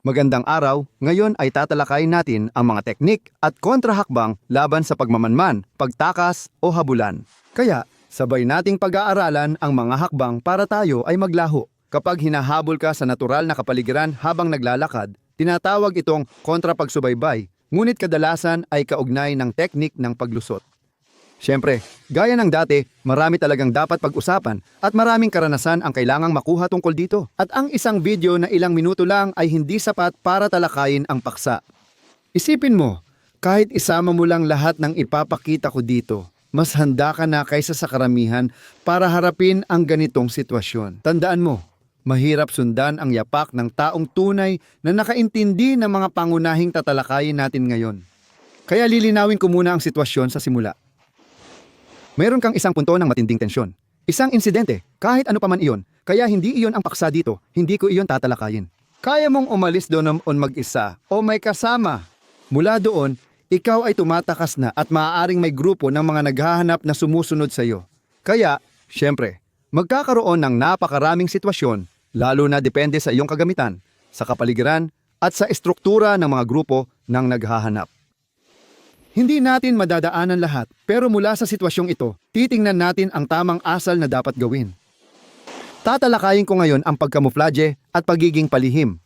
Magandang araw, ngayon ay tatalakayin natin ang mga teknik at kontrahakbang laban sa pagmamanman, pagtakas o habulan. Kaya, sabay nating pag-aaralan ang mga hakbang para tayo ay maglaho. Kapag hinahabol ka sa natural na kapaligiran habang naglalakad, tinatawag itong kontrapagsubaybay, ngunit kadalasan ay kaugnay ng teknik ng paglusot. Siyempre, gaya ng dati, marami talagang dapat pag-usapan at maraming karanasan ang kailangang makuha tungkol dito. At ang isang video na ilang minuto lang ay hindi sapat para talakayin ang paksa. Isipin mo, kahit isama mo lang lahat ng ipapakita ko dito, mas handa ka na kaysa sa karamihan para harapin ang ganitong sitwasyon. Tandaan mo, mahirap sundan ang yapak ng taong tunay na nakaintindi ng mga pangunahing tatalakayin natin ngayon. Kaya lilinawin ko muna ang sitwasyon sa simula. Mayroon kang isang punto ng matinding tensyon. Isang insidente, kahit ano pa man iyon, kaya hindi iyon ang paksa dito, hindi ko iyon tatalakayin. Kaya mong umalis doon mag-isa o may kasama. Mula doon, ikaw ay tumatakas na at maaaring may grupo ng mga naghahanap na sumusunod sa iyo. Kaya, syempre, magkakaroon ng napakaraming sitwasyon, lalo na depende sa iyong kagamitan, sa kapaligiran at sa estruktura ng mga grupo ng naghahanap. Hindi natin madadaanan lahat, pero mula sa sitwasyong ito, titingnan natin ang tamang asal na dapat gawin. Tatalakayin ko ngayon ang pagkamuflaje at pagiging palihim.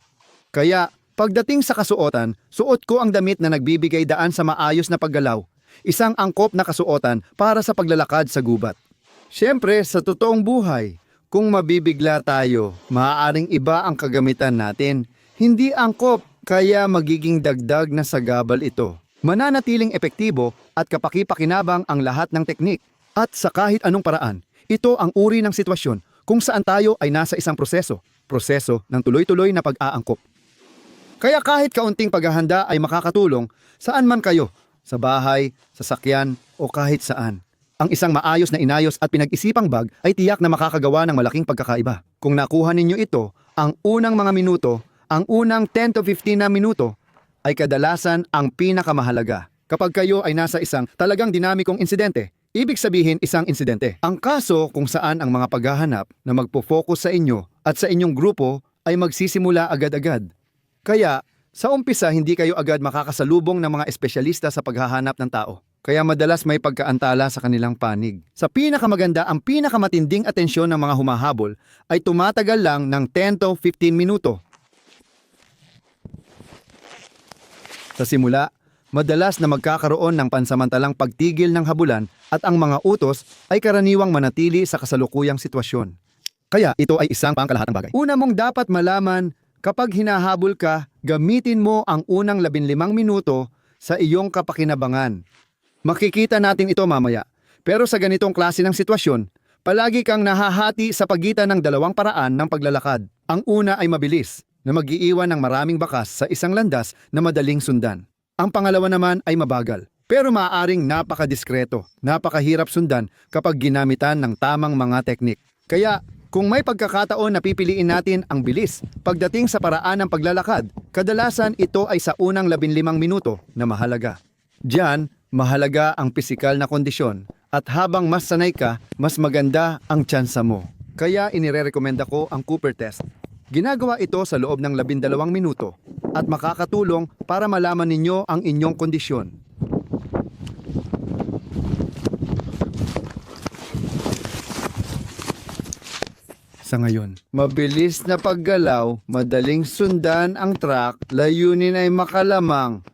Kaya, pagdating sa kasuotan, suot ko ang damit na nagbibigay daan sa maayos na paggalaw, isang angkop na kasuotan para sa paglalakad sa gubat. Siyempre, sa totoong buhay, kung mabibigla tayo, maaaring iba ang kagamitan natin, hindi angkop, kaya magiging dagdag na sagabal ito. Mananatiling epektibo at kapaki-pakinabang ang lahat ng teknik. At sa kahit anong paraan, ito ang uri ng sitwasyon kung saan tayo ay nasa isang proseso ng tuloy-tuloy na pag-aangkop. Kaya kahit kaunting paghahanda ay makakatulong saan man kayo, sa bahay, sa sakyan o kahit saan. Ang isang maayos na inayos at pinag-isipang bag ay tiyak na makakagawa ng malaking pagkakaiba. Kung nakuha ninyo ito, ang unang mga minuto, ang unang 10 to 15 na minuto, ay kadalasan ang pinakamahalaga. Kapag kayo ay nasa isang talagang dinamikong insidente, ibig sabihin isang insidente. Ang kaso kung saan ang mga paghahanap na magpo-focus sa inyo at sa inyong grupo ay magsisimula agad-agad. Kaya, sa umpisa hindi kayo agad makakasalubong ng mga espesyalista sa paghahanap ng tao. Kaya madalas may pagkaantala sa kanilang panig. Sa pinakamaganda, ang pinakamatinding atensyon ng mga humahabol ay tumatagal lang ng 10 to 15 minuto. Sa simula, madalas na magkakaroon ng pansamantalang pagtigil ng habulan at ang mga utos ay karaniwang manatili sa kasalukuyang sitwasyon. Kaya ito ay isang pangkalahatang bagay. Una mong dapat malaman, kapag hinahabol ka, gamitin mo ang unang 15 minuto sa iyong kapakinabangan. Makikita natin ito mamaya. Pero sa ganitong klase ng sitwasyon, palagi kang nahahati sa pagitan ng dalawang paraan ng paglalakad. Ang una ay mabilis, na mag-iiwan ng maraming bakas sa isang landas na madaling sundan. Ang pangalawa naman ay mabagal, pero maaaring napakadiskreto, napakahirap sundan kapag ginamitan ng tamang mga teknik. Kaya, kung may pagkakataon na pipiliin natin ang bilis pagdating sa paraan ng paglalakad, kadalasan ito ay sa unang 15 minuto na mahalaga. Diyan, mahalaga ang pisikal na kondisyon at habang mas sanay ka, mas maganda ang tsansa mo. Kaya inirerekomenda ko ang Cooper test. Ginagawa ito sa loob ng 12 minuto at makakatulong para malaman ninyo ang inyong kondisyon. Sa ngayon, mabilis na paggalaw, madaling sundan ang track, layunin ay makalamang.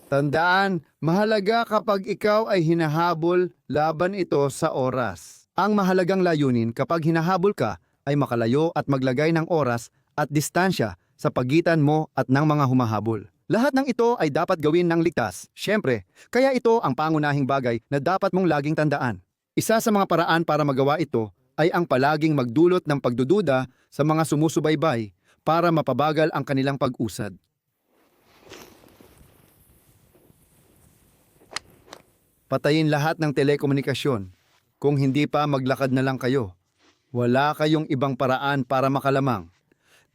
Tandaan, mahalaga kapag ikaw ay hinahabol, laban ito sa oras. Ang mahalagang layunin kapag hinahabol ka ay makalayo at maglagay ng oras at distansya sa pagitan mo at ng mga humahabol. Lahat ng ito ay dapat gawin ng ligtas, syempre, kaya ito ang pangunahing bagay na dapat mong laging tandaan. Isa sa mga paraan para magawa ito ay ang palaging magdulot ng pagdududa sa mga sumusubaybay para mapabagal ang kanilang pag-usad. Patayin lahat ng telekomunikasyon. Kung hindi pa, maglakad na lang kayo. Wala kayong ibang paraan para makalamang.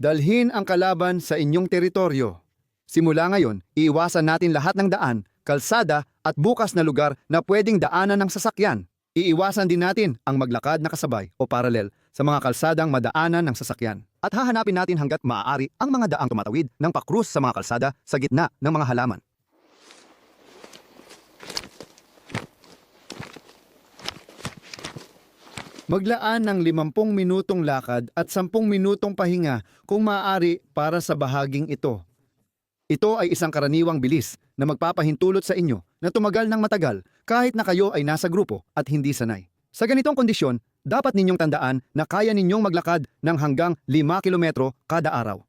Dalhin ang kalaban sa inyong teritoryo. Simula ngayon, iiwasan natin lahat ng daan, kalsada at bukas na lugar na pwedeng daanan ng sasakyan. Iiwasan din natin ang maglakad na kasabay o paralel sa mga kalsadang madaanan ng sasakyan. At hahanapin natin hanggat maaari ang mga daang tumatawid ng pakrus sa mga kalsada sa gitna ng mga halaman. Maglaan ng 50 minutong lakad at 10 minutong pahinga kung maaari para sa bahaging ito. Ito ay isang karaniwang bilis na magpapahintulot sa inyo na tumagal ng matagal kahit na kayo ay nasa grupo at hindi sanay. Sa ganitong kondisyon, dapat ninyong tandaan na kaya ninyong maglakad ng hanggang 5 kilometro kada araw.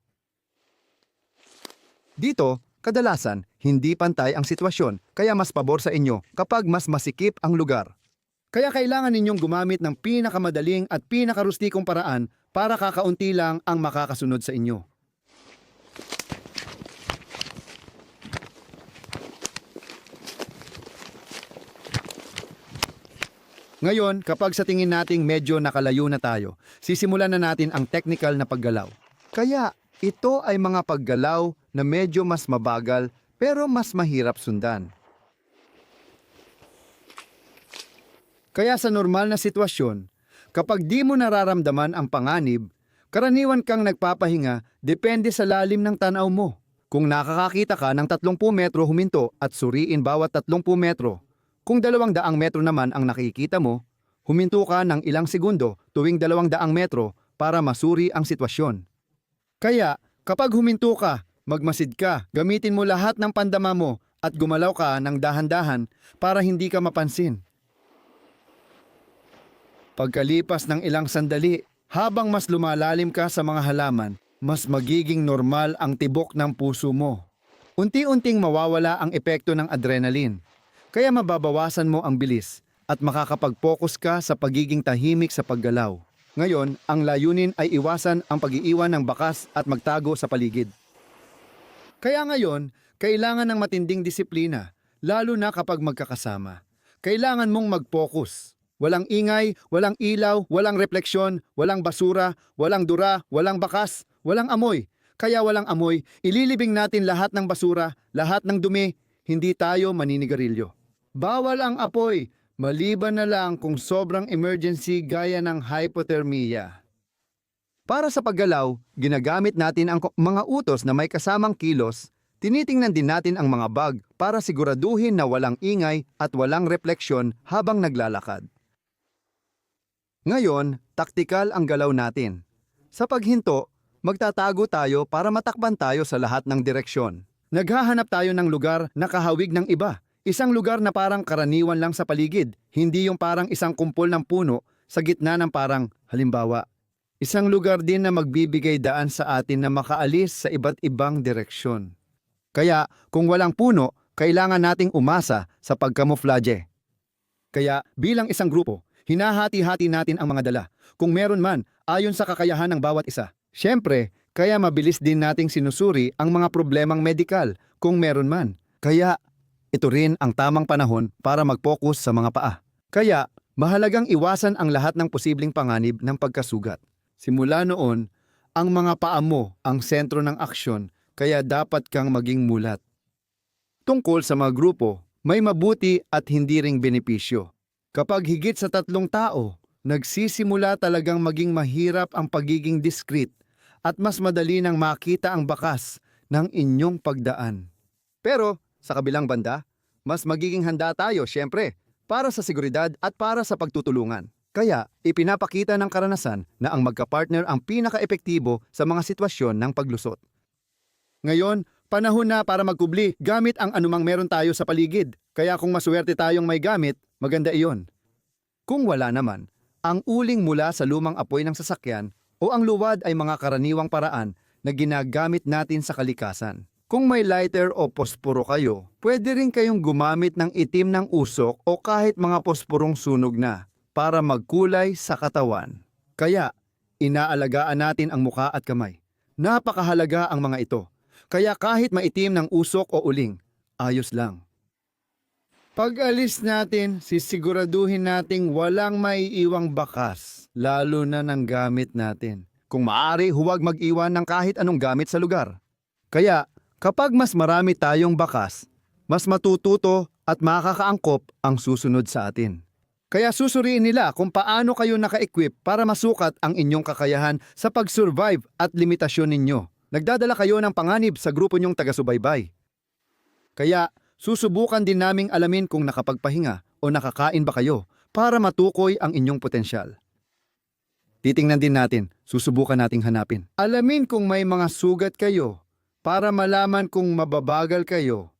Dito, kadalasan, hindi pantay ang sitwasyon kaya mas pabor sa inyo kapag mas masikip ang lugar. Kaya kailangan ninyong gumamit ng pinakamadaling at pinakarustikong paraan para kakaunti lang ang makakasunod sa inyo. Ngayon, kapag sa tingin nating medyo nakalayo na tayo, sisimulan na natin ang technical na paggalaw. Kaya, ito ay mga paggalaw na medyo mas mabagal pero mas mahirap sundan. Kaya sa normal na sitwasyon, kapag di mo nararamdaman ang panganib, karaniwan kang nagpapahinga depende sa lalim ng tanaw mo. Kung nakakakita ka ng 30 metro huminto at suriin bawat 30 metro, kung 200 metro naman ang nakikita mo, huminto ka ng ilang segundo tuwing 200 metro para masuri ang sitwasyon. Kaya, kapag huminto ka, magmasid ka, gamitin mo lahat ng pandama mo at gumalaw ka ng dahan-dahan para hindi ka mapansin. Pagkalipas ng ilang sandali, habang mas lumalalim ka sa mga halaman, mas magiging normal ang tibok ng puso mo. Unti-unting mawawala ang epekto ng adrenaline, kaya mababawasan mo ang bilis at makakapag-focus ka sa pagiging tahimik sa paggalaw. Ngayon, ang layunin ay iwasan ang pag-iiwan ng bakas at magtago sa paligid. Kaya ngayon, kailangan ng matinding disiplina, lalo na kapag magkakasama. Kailangan mong mag-focus. Walang ingay, walang ilaw, walang refleksyon, walang basura, walang dura, walang bakas, walang amoy. Kaya walang amoy, ililibing natin lahat ng basura, lahat ng dumi, hindi tayo maninigarilyo. Bawal ang apoy, maliban na lang kung sobrang emergency gaya ng hypothermia. Para sa paggalaw, ginagamit natin ang mga utos na may kasamang kilos. Tinitingnan din natin ang mga bag para siguraduhin na walang ingay at walang refleksyon habang naglalakad. Ngayon, taktikal ang galaw natin. Sa paghinto, magtatago tayo para matakban tayo sa lahat ng direksyon. Naghahanap tayo ng lugar na kahawig ng iba. Isang lugar na parang karaniwan lang sa paligid, hindi yung parang isang kumpol ng puno sa gitna ng parang halimbawa. Isang lugar din na magbibigay daan sa atin na makaalis sa iba't ibang direksyon. Kaya kung walang puno, kailangan nating umasa sa pagkamuflaje. Kaya bilang isang grupo, hinahati-hati natin ang mga dala, kung meron man, ayon sa kakayahan ng bawat isa. Siyempre, kaya mabilis din nating sinusuri ang mga problemang medikal, kung meron man. Kaya, ito rin ang tamang panahon para mag-focus sa mga paa. Kaya, mahalagang iwasan ang lahat ng posibleng panganib ng pagkasugat. Simula noon, ang mga paa mo ang sentro ng aksyon, kaya dapat kang maging mulat. Tungkol sa mga grupo, may mabuti at hindi ring benepisyo. Kapag higit sa 3 tao, nagsisimula talagang maging mahirap ang pagiging discreet at mas madali nang makita ang bakas ng inyong pagdaan. Pero, sa kabilang banda, mas magiging handa tayo siyempre para sa seguridad at para sa pagtutulungan. Kaya, ipinapakita ng karanasan na ang magkapartner ang pinaka-epektibo sa mga sitwasyon ng paglusot. Ngayon, panahon na para magkubli gamit ang anumang meron tayo sa paligid. Kaya kung maswerte tayong may gamit, maganda iyon. Kung wala naman, ang uling mula sa lumang apoy ng sasakyan o ang luwad ay mga karaniwang paraan na ginagamit natin sa kalikasan. Kung may lighter o posporo kayo, pwede rin kayong gumamit ng itim ng usok o kahit mga posporong sunog na para magkulay sa katawan. Kaya, inaalagaan natin ang muka at kamay. Napakahalaga ang mga ito. Kaya kahit maitim ng usok o uling, ayos lang. Pag-alis natin, sisiguraduhin nating walang maiiwang bakas, lalo na ng gamit natin. Kung maaari, huwag mag-iwan ng kahit anong gamit sa lugar. Kaya, kapag mas marami tayong bakas, mas matututo at makakaangkop ang susunod sa atin. Kaya susuriin nila kung paano kayo naka-equip para masukat ang inyong kakayahan sa pag-survive at limitasyon ninyo. Nagdadala kayo ng panganib sa grupo nyong taga-subaybay. Kaya susubukan din naming alamin kung nakapagpahinga o nakakain ba kayo para matukoy ang inyong potensyal. Titingnan din natin, susubukan nating hanapin. Alamin kung may mga sugat kayo para malaman kung mababagal kayo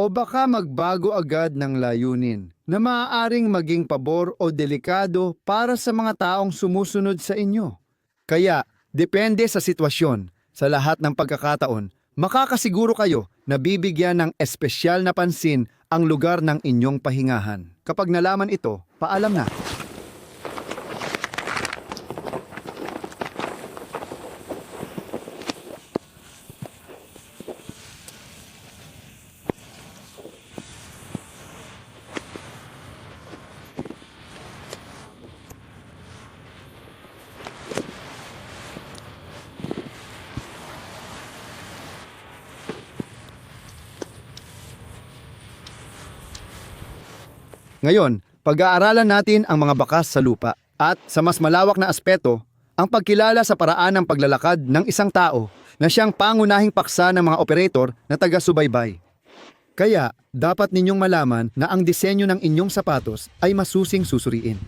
o baka magbago agad ng layunin na maaaring maging pabor o delikado para sa mga taong sumusunod sa inyo. Kaya, depende sa sitwasyon, sa lahat ng pagkakataon, makakasiguro kayo na bibigyan ng espesyal na pansin ang lugar ng inyong pahingahan. Kapag nalaman ito, paalam na. Ngayon, pag-aaralan natin ang mga bakas sa lupa at sa mas malawak na aspeto, ang pagkilala sa paraan ng paglalakad ng isang tao na siyang pangunahing paksa ng mga operator na taga-subaybay. Kaya, dapat ninyong malaman na ang disenyo ng inyong sapatos ay masusing susuriin.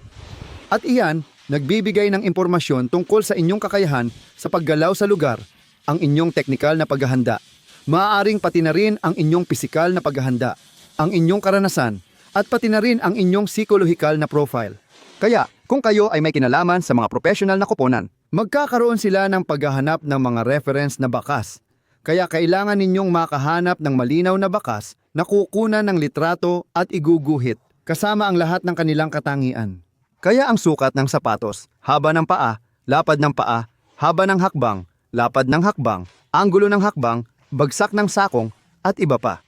At iyan, nagbibigay ng impormasyon tungkol sa inyong kakayahan sa paggalaw sa lugar, ang inyong teknikal na paghahanda, maaaring pati na rin ang inyong pisikal na paghahanda, ang inyong karanasan, at pati na rin ang inyong psikolohikal na profile. Kaya, kung kayo ay may kinalaman sa mga professional na koponan, magkakaroon sila ng paghahanap ng mga reference na bakas. Kaya kailangan ninyong makahanap ng malinaw na bakas na kukunan ng litrato at iguguhit, kasama ang lahat ng kanilang katangian. Kaya ang sukat ng sapatos, haba ng paa, lapad ng paa, haba ng hakbang, lapad ng hakbang, anggulo ng hakbang, bagsak ng sakong, at iba pa.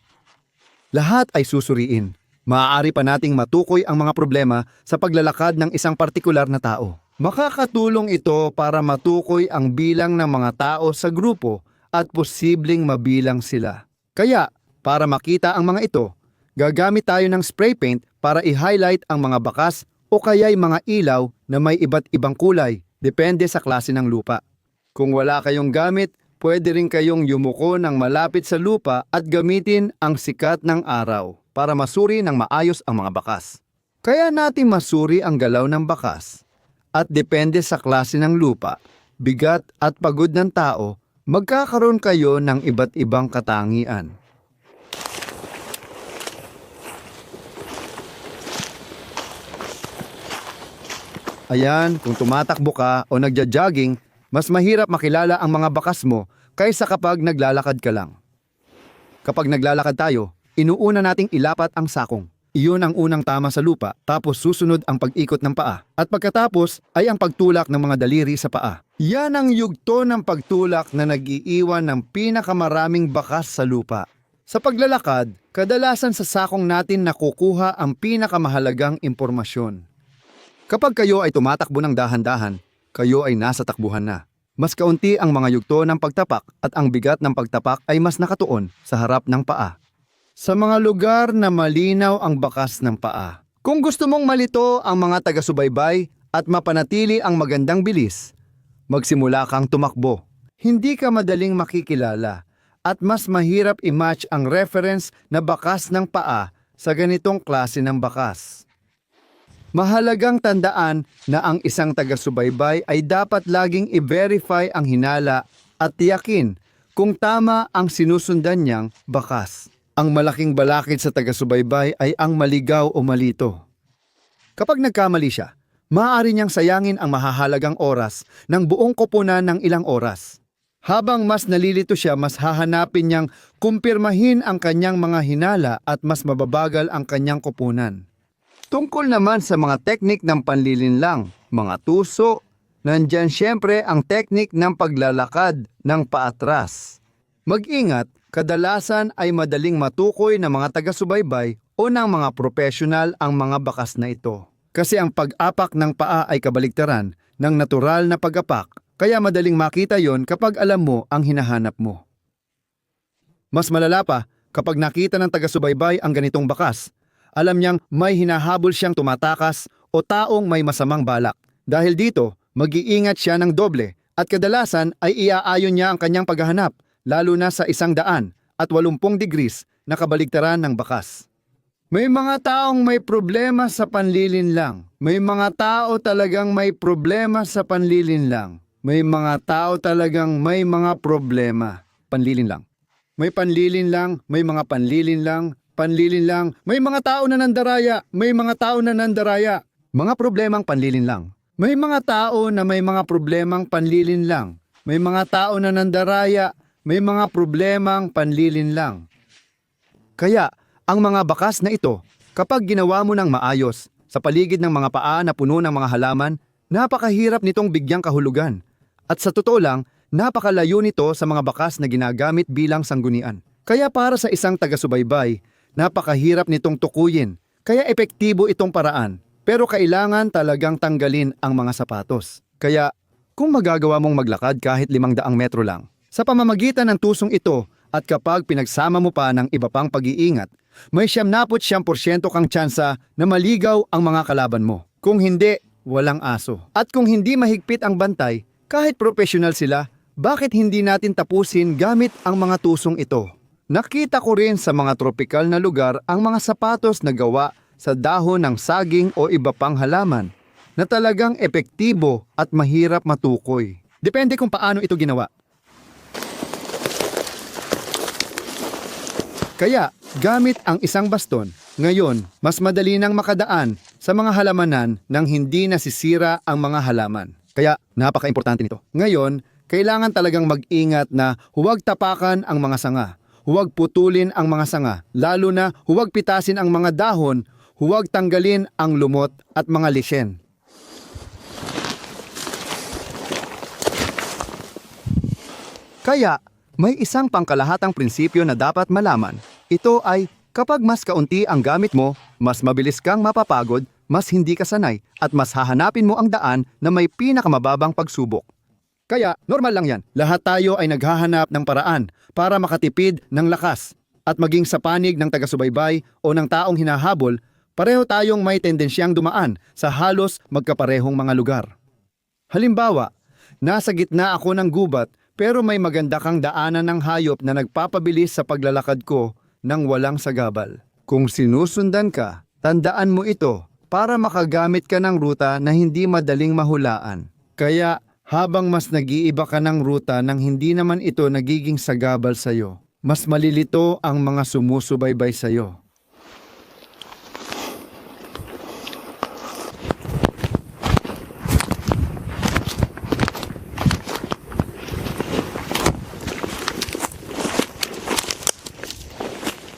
Lahat ay susuriin. Maaari pa nating matukoy ang mga problema sa paglalakad ng isang partikular na tao. Makakatulong ito para matukoy ang bilang ng mga tao sa grupo at posibleng mabilang sila. Kaya, para makita ang mga ito, gagamit tayo ng spray paint para i-highlight ang mga bakas o kaya'y mga ilaw na may iba't ibang kulay, depende sa klase ng lupa. Kung wala kayong gamit, pwede rin kayong yumuko ng malapit sa lupa at gamitin ang sikat ng araw para masuri ng maayos ang mga bakas. Kaya natin masuri ang galaw ng bakas. At depende sa klase ng lupa, bigat at pagod ng tao, magkakaroon kayo ng iba't ibang katangian. Ayan, kung tumatakbo ka o nagja-jogging, mas mahirap makilala ang mga bakas mo kaysa kapag naglalakad ka lang. Kapag naglalakad tayo, inuuna nating ilapat ang sakong. Iyon ang unang tama sa lupa, tapos susunod ang pag-ikot ng paa. At pagkatapos ay ang pagtulak ng mga daliri sa paa. Yan ang yugto ng pagtulak na nag-iiwan ng pinakamaraming bakas sa lupa. Sa paglalakad, kadalasan sa sakong natin nakukuha ang pinakamahalagang impormasyon. Kapag kayo ay tumatakbo ng dahan-dahan, kayo ay nasa takbuhan na. Mas kaunti ang mga yugto ng pagtapak at ang bigat ng pagtapak ay mas nakatuon sa harap ng paa. Sa mga lugar na malinaw ang bakas ng paa. Kung gusto mong malito ang mga taga-subaybay at mapanatili ang magandang bilis, magsimula kang tumakbo. Hindi ka madaling makikilala at mas mahirap i-match ang reference na bakas ng paa sa ganitong klase ng bakas. Mahalagang tandaan na ang isang taga-subaybay ay dapat laging i-verify ang hinala at tiyakin kung tama ang sinusundan niyang bakas. Ang malaking balakid sa taga-subaybay ay ang maligaw o malito. Kapag nagkamali siya, maaari niyang sayangin ang mahahalagang oras ng buong koponan ng ilang oras. Habang mas nalilito siya, mas hahanapin niyang kumpirmahin ang kanyang mga hinala at mas mababagal ang kanyang koponan. Tungkol naman sa mga teknik ng panlilinlang, mga tuso, nandyan siyempre ang teknik ng paglalakad ng paatras. Mag-ingat, kadalasan ay madaling matukoy ng mga taga-subaybay o ng mga profesional ang mga bakas na ito. Kasi ang pag-apak ng paa ay kabaligtaran ng natural na pag-apak, kaya madaling makita yon kapag alam mo ang hinahanap mo. Mas malala pa, kapag nakita ng taga-subaybay ang ganitong bakas, Alam niyang may hinahabol siyang tumatakas o taong may masamang balak. Dahil dito, mag-iingat siya ng doble at kadalasan ay iaayon niya ang kanyang paghahanap, lalo na sa 180 degrees na kabaligtaran ng bakas. May mga taong may problema sa panlilinlang. May mga tao talagang may problema sa panlilinlang. May mga tao talagang may mga problema. Panlilinlang. May panlilinlang, may mga panlilinlang, panlilinlang. May mga tao na nandaraya, may mga tao na nandaraya. Mga problemang panlilinlang. May mga tao na may mga problemang panlilinlang. May mga tao na nandaraya, may mga problemang panlilinlang. Kaya, ang mga bakas na ito, kapag ginawa mo ng maayos, sa paligid ng mga paa na puno ng mga halaman, napakahirap nitong bigyang kahulugan. At sa totoo lang, napakalayo nito sa mga bakas na ginagamit bilang sanggunian. Kaya para sa isang taga-subaybay, napakahirap nitong tukuyin. Kaya epektibo itong paraan. Pero kailangan talagang tanggalin ang mga sapatos. Kaya, kung magagawa mong maglakad kahit 500 metro lang, sa pamamagitan ng tusong ito at kapag pinagsama mo pa ng iba pang pag-iingat, may 99% kang tsansa na maligaw ang mga kalaban mo. Kung hindi, walang aso. At kung hindi mahigpit ang bantay, kahit profesional sila, bakit hindi natin tapusin gamit ang mga tusong ito? Nakita ko rin sa mga tropikal na lugar ang mga sapatos na gawa sa dahon ng saging o iba pang halaman na talagang epektibo at mahirap matukoy. Depende kung paano ito ginawa. Kaya, gamit ang isang baston, ngayon, mas madali nang makadaan sa mga halamanan nang hindi nasisira ang mga halaman. Kaya, napaka-importante nito. Ngayon, kailangan talagang mag-ingat na huwag tapakan ang mga sanga, huwag putulin ang mga sanga, lalo na huwag pitasin ang mga dahon, huwag tanggalin ang lumot at mga lisyen. Kaya, may isang pangkalahatang prinsipyo na dapat malaman. Ito ay, kapag mas kaunti ang gamit mo, mas mabilis kang mapapagod, mas hindi ka sanay, at mas hahanapin mo ang daan na may pinakamababang pagsubok. Kaya, normal lang yan. Lahat tayo ay naghahanap ng paraan para makatipid ng lakas. At maging sa panig ng taga-subaybay o ng taong hinahabol, pareho tayong may tendensyang dumaan sa halos magkaparehong mga lugar. Halimbawa, nasa gitna ako ng gubat, pero may maganda kang daanan ng hayop na nagpapabilis sa paglalakad ko nang walang sagabal. Kung sinusundan ka, tandaan mo ito para makagamit ka ng ruta na hindi madaling mahulaan. Kaya habang mas nag-iiba ka ng ruta nang hindi naman ito nagiging sagabal sa'yo, mas malilito ang mga sumusubaybay sa'yo.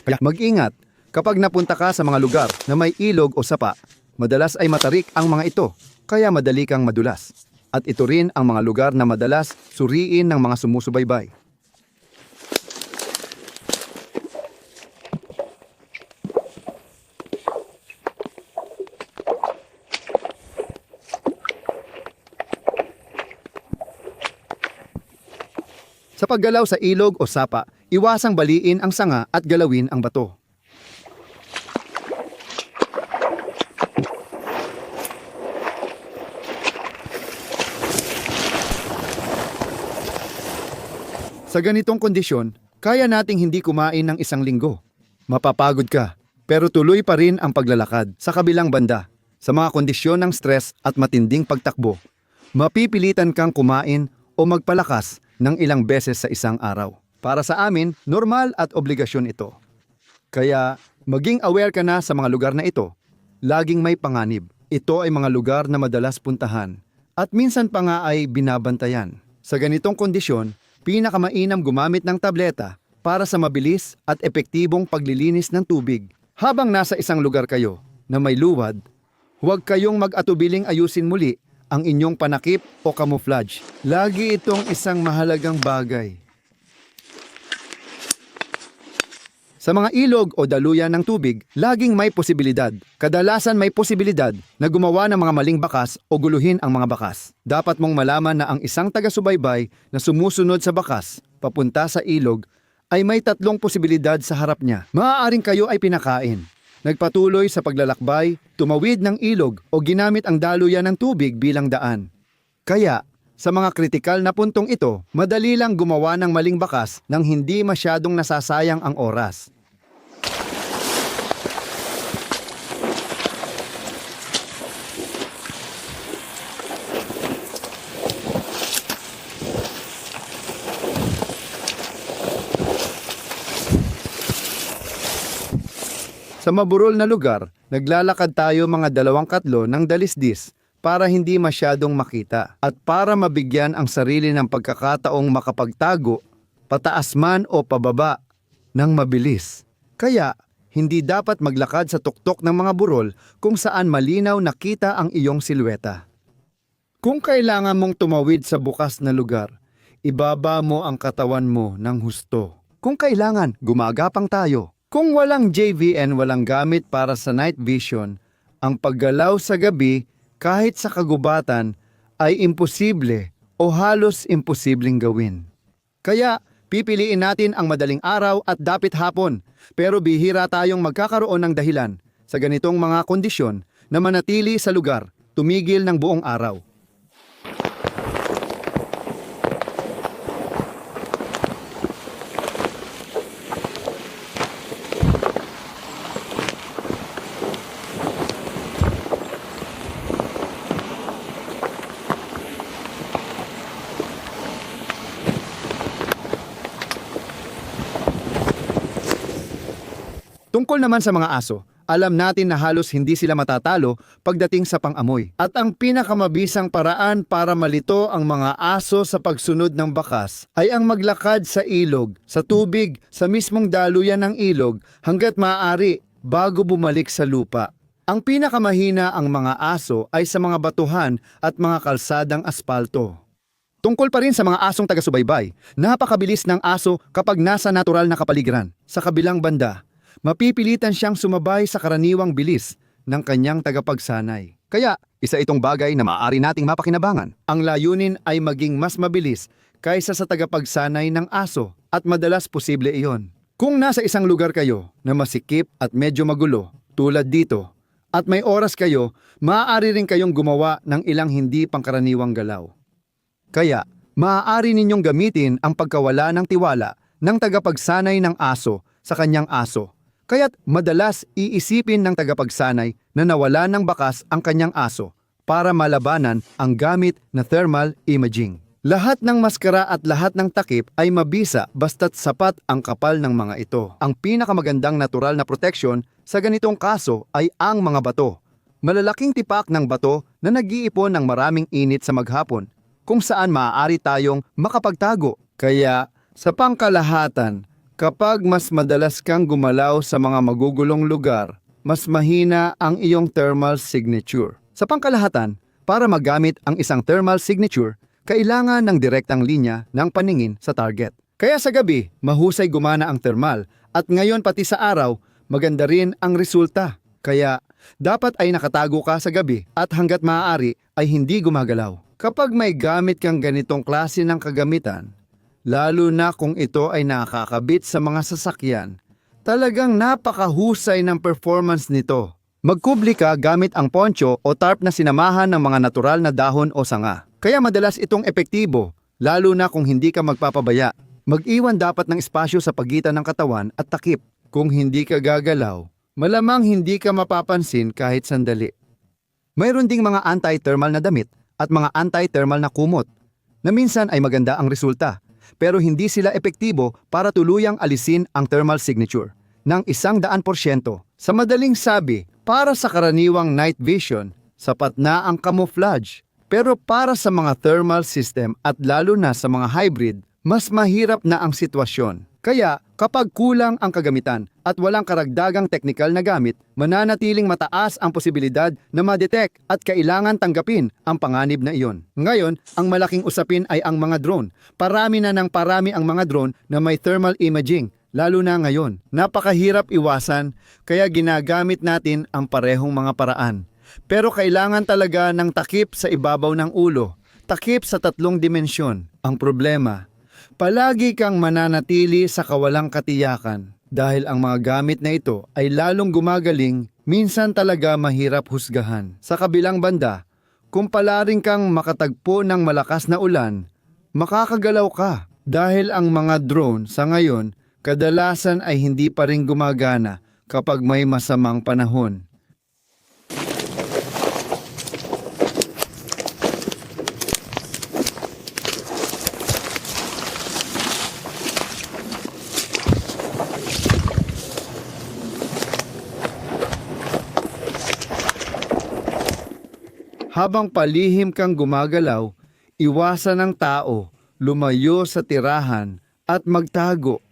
Kaya mag-ingat, kapag napunta ka sa mga lugar na may ilog o sapa, madalas ay matarik ang mga ito, kaya madali kang madulas. At ito rin ang mga lugar na madalas suriin ng mga sumusubaybay. Sa paggalaw sa ilog o sapa, iwasang baliin ang sanga at galawin ang bato. Sa ganitong kondisyon, kaya nating hindi kumain ng 1 linggo. Mapapagod ka, pero tuloy pa rin ang paglalakad. Sa kabilang banda, sa mga kondisyon ng stress at matinding pagtakbo, mapipilitan kang kumain o magpalakas ng ilang beses sa isang araw. Para sa amin, normal at obligasyon ito. Kaya, maging aware ka na sa mga lugar na ito. Laging may panganib. Ito ay mga lugar na madalas puntahan. At minsan pa nga ay binabantayan. Sa ganitong kondisyon, pinakamainam gumamit ng tableta para sa mabilis at epektibong paglilinis ng tubig. Habang nasa isang lugar kayo na may luwad, huwag kayong mag-atubiling ayusin muli ang inyong panakip o camouflage. Lagi itong isang mahalagang bagay. Sa mga ilog o daluyan ng tubig, laging may posibilidad. Kadalasan may posibilidad na gumawa ng mga maling bakas o guluhin ang mga bakas. Dapat mong malaman na ang isang taga-subaybay na sumusunod sa bakas, papunta sa ilog, ay may 3 posibilidad sa harap niya. Maaaring kayo ay pinakain, nagpatuloy sa paglalakbay, tumawid ng ilog o ginamit ang daluyan ng tubig bilang daan. Kaya, sa mga kritikal na puntong ito, madali lang gumawa ng maling bakas nang hindi masyadong nasasayang ang oras. Sa maburol na lugar, naglalakad tayo mga 2 katlo ng dalisdis para hindi masyadong makita at para mabigyan ang sarili ng pagkakataong makapagtago, pataas man o pababa, ng mabilis. Kaya, hindi dapat maglakad sa tuktok ng mga burol kung saan malinaw nakita ang iyong silweta. Kung kailangan mong tumawid sa bukas na lugar, ibaba mo ang katawan mo ng husto. Kung kailangan, gumagapang tayo. Kung walang JVN, walang gamit para sa night vision, ang paggalaw sa gabi kahit sa kagubatan ay imposible o halos imposibleng gawin. Kaya pipiliin natin ang madaling araw at dapit hapon, pero bihira tayong magkakaroon ng dahilan sa ganitong mga kondisyon na manatili sa lugar, tumigil ng buong araw. Tungkol naman sa mga aso, alam natin na halos hindi sila matatalo pagdating sa pang-amoy. At ang pinakamabisang paraan para malito ang mga aso sa pagsunod ng bakas ay ang maglakad sa ilog, sa tubig, sa mismong daluyan ng ilog hanggat maaari bago bumalik sa lupa. Ang pinakamahina ang mga aso ay sa mga batuhan at mga kalsadang aspalto. Tungkol pa rin sa mga asong taga-subaybay, napakabilis ng aso kapag nasa natural na kapaligiran. Sa kabilang banda, mapipilitan siyang sumabay sa karaniwang bilis ng kanyang tagapagsanay. Kaya, isa itong bagay na maaari nating mapakinabangan. Ang layunin ay maging mas mabilis kaysa sa tagapagsanay ng aso at madalas posible iyon. Kung nasa isang lugar kayo na masikip at medyo magulo, tulad dito, at may oras kayo, maaari rin kayong gumawa ng ilang hindi pangkaraniwang galaw. Kaya, maaari ninyong gamitin ang pagkawala ng tiwala ng tagapagsanay ng aso sa kanyang aso. Kaya't madalas iisipin ng tagapagsanay na nawala ng bakas ang kanyang aso para malabanan ang gamit na thermal imaging. Lahat ng maskara at lahat ng takip ay mabisa basta't sapat ang kapal ng mga ito. Ang pinakamagandang natural na proteksyon sa ganitong kaso ay ang mga bato. Malalaking tipak ng bato na nag-iipon ng maraming init sa maghapon kung saan maaari tayong makapagtago. Kaya sa pangkalahatan, kapag mas madalas kang gumalaw sa mga magugulong lugar, mas mahina ang iyong thermal signature. Sa pangkalahatan, para magamit ang isang thermal signature, kailangan ng direktang linya ng paningin sa target. Kaya sa gabi, mahusay gumana ang thermal at ngayon pati sa araw, maganda rin ang resulta. Kaya dapat ay nakatago ka sa gabi at hanggat maaari ay hindi gumagalaw. Kapag may gamit kang ganitong klase ng kagamitan, lalo na kung ito ay nakakabit sa mga sasakyan, talagang napakahusay ng performance nito. Magkubli ka gamit ang poncho o tarp na sinamahan ng mga natural na dahon o sanga. Kaya madalas itong epektibo, lalo na kung hindi ka magpapabaya. Mag-iwan dapat ng espasyo sa pagitan ng katawan at takip. Kung hindi ka gagalaw, malamang hindi ka mapapansin kahit sandali. Mayroon ding mga anti-thermal na damit at mga anti-thermal na kumot, na minsan ay maganda ang resulta, pero hindi sila epektibo para tuluyang alisin ang thermal signature ng 100%. Sa madaling sabi, para sa karaniwang night vision, sapat na ang camouflage. Pero para sa mga thermal system at lalo na sa mga hybrid, mas mahirap na ang sitwasyon. Kaya kapag kulang ang kagamitan at walang karagdagang teknikal na gamit, mananatiling mataas ang posibilidad na ma-detect at kailangan tanggapin ang panganib na iyon. Ngayon, ang malaking usapin ay ang mga drone. Parami na ng parami ang mga drone na may thermal imaging, lalo na ngayon. Napakahirap iwasan, kaya ginagamit natin ang parehong mga paraan. Pero kailangan talaga ng takip sa ibabaw ng ulo, takip sa 3 dimensyon. Ang problema, palagi kang mananatili sa kawalang katiyakan. Dahil ang mga gamit na ito ay lalong gumagaling, minsan talaga mahirap husgahan. Sa kabilang banda, kung palaring kang makatagpo ng malakas na ulan, makakagalaw ka dahil ang mga drone sa ngayon kadalasan ay hindi pa rin gumagana kapag may masamang panahon. Habang palihim kang gumagalaw, iwasan ng tao, lumayo sa tirahan at magtago